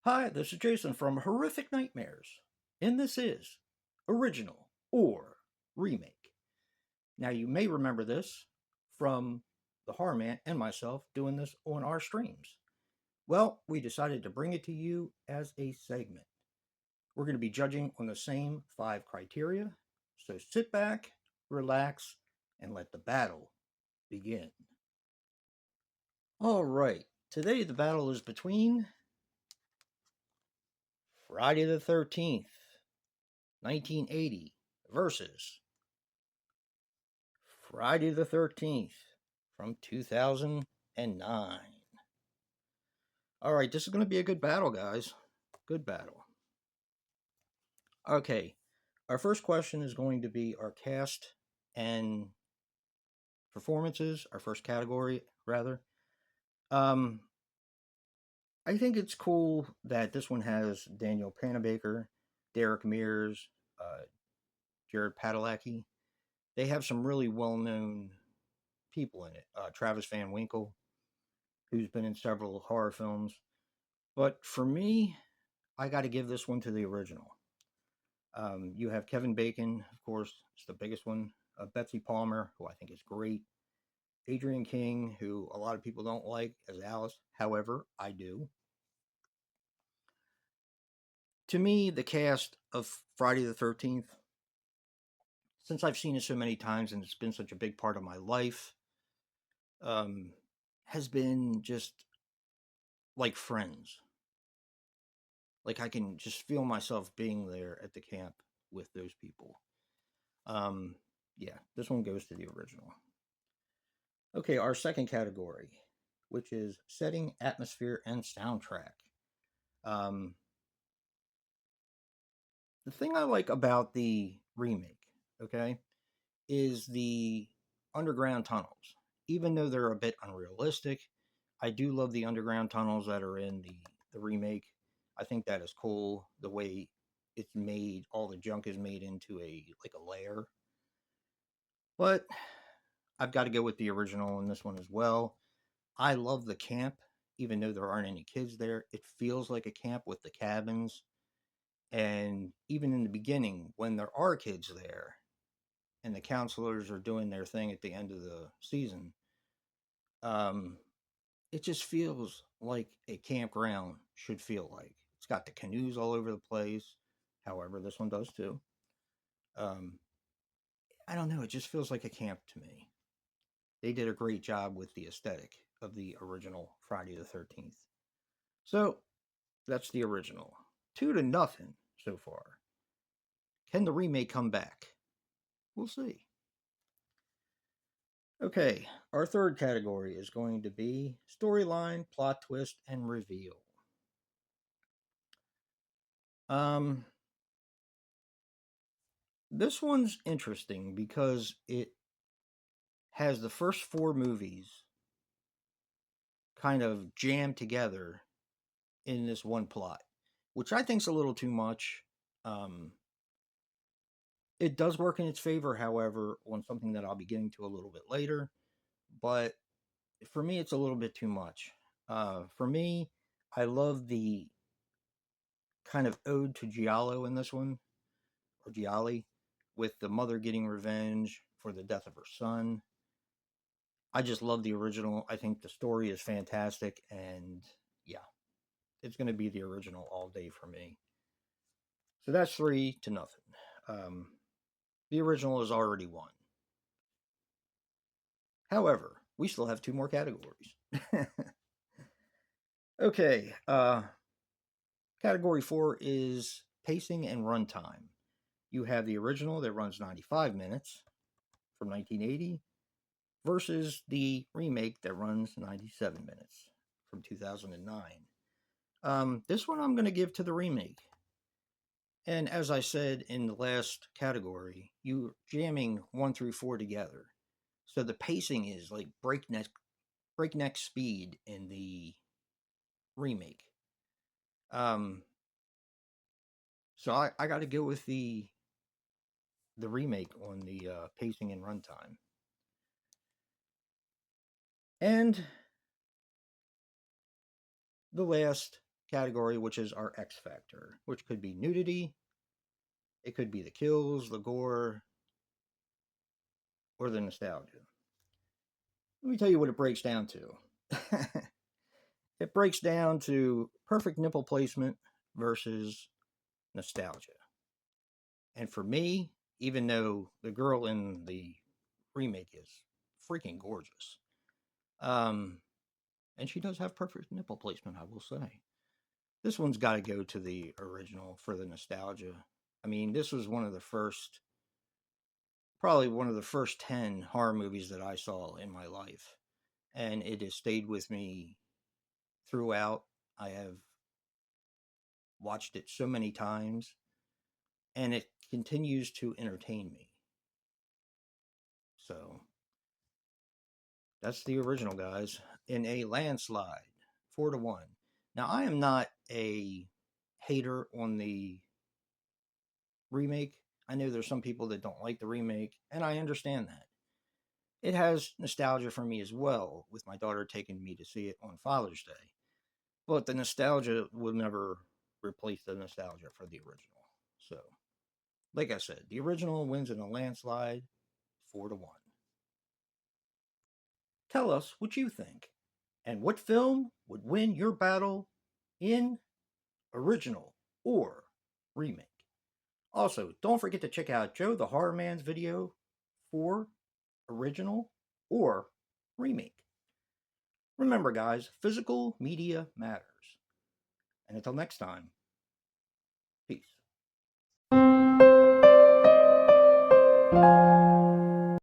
Hi, this is Jason from Horrific Nightmares, and this is Original or Remake. Now, you may remember this from the Thehorrorman and myself doing this on our streams. Well, we decided to bring it to you as a segment. We're going to be judging on the same 5 criteria, so sit back, relax, and let the battle begin. All right, today the battle is between Friday the 13th, 1980 versus Friday the 13th from 2009. All right, this is going to be a good battle, guys. Good battle. Okay, our first question is going to be our cast and performances, our first category, rather. Um, I think it's cool that this one has Daniel Panabaker, Derek Mears, uh, Jared Padalecki. They have some really well known people in it. Travis Van Winkle, who's been in several horror films. But for me, I got to give this one to the original. You have Kevin Bacon, of course, it's the biggest one. Betsy Palmer, who I think is great. Adrian King, who a lot of people don't like as Alice. However, I do. To me, the cast of Friday the 13th, since I've seen it so many times and it's been such a big part of my life, um, has been just like friends. Like I can just feel myself being there at the camp with those people. Um, yeah, this one goes to the original. Okay, our second category, which is setting, atmosphere, and soundtrack. Um, the thing I like about the remake, okay, is the underground tunnels. Even though they're a bit unrealistic, I do love the underground tunnels that are in the remake. I think that is cool. The way it's made, all the junk is made into a layer. But I've got to go with the original in this one as well. I love the camp, even though there aren't any kids there. It feels like a camp with the cabins. And even in the beginning, when there are kids there and the counselors are doing their thing at the end of the season, um, it just feels like a campground should feel like. It's got the canoes all over the place. However, this one does too. Um, I don't know. It just feels like a camp to me. They did a great job with the aesthetic of the original Friday the 13th. So that's the original. 2-0 so far. Can the remake come back? We'll see. Okay, our third category is going to be storyline, plot twist, and reveal. Um, this one's interesting because it has the first 4 movies kind of jammed together in this one plot, which I think's a little too much. Um, it does work in its favor, however, on something that I'll be getting to a little bit later. But for me, it's a little bit too much. For me, I love the kind of ode to Giallo in this one, or Gialli, with the mother getting revenge for the death of her son. I just love the original. I think the story is fantastic, and yeah, it's going to be the original all day for me. So that's 3-0. Um, the original is already won. However, we still have 2 more categories. Okay, category 4 is pacing and runtime. You have the original that runs 95 minutes from 1980 versus the remake that runs 97 minutes from 2009. This one I'm going to give to the remake. And as I said in the last category, you're jamming 1 through 4 together. So the pacing is like breakneck speed in the remake. Um, so I got to go with the remake on the pacing and runtime. And the last category, which is our X factor, which could be nudity, it could be the kills, the gore, or the nostalgia. Let me tell you what it breaks down to. It breaks down to perfect nipple placement versus nostalgia. And for me, even though the girl in the remake is freaking gorgeous, um, and she does have perfect nipple placement, I will say, this one's got to go to the original for the nostalgia. I mean, this was one of the first, probably one of the first 10 horror movies that I saw in my life. And it has stayed with me throughout. I have watched it so many times, and it continues to entertain me. So that's the original, guys, in a landslide, 4-1. Now, I am not a hater on the remake. I know there's some people that don't like the remake, and I understand that. It has nostalgia for me as well, with my daughter taking me to see it on Father's Day. But the nostalgia will never replace the nostalgia for the original. So, like I said, the original wins in a landslide, 4-1. Tell us what you think, and what film would win your battle in original or remake. Also, don't forget to check out Joe the Horror Man's video for original or remake. Remember, guys, physical media matters. And until next time, peace.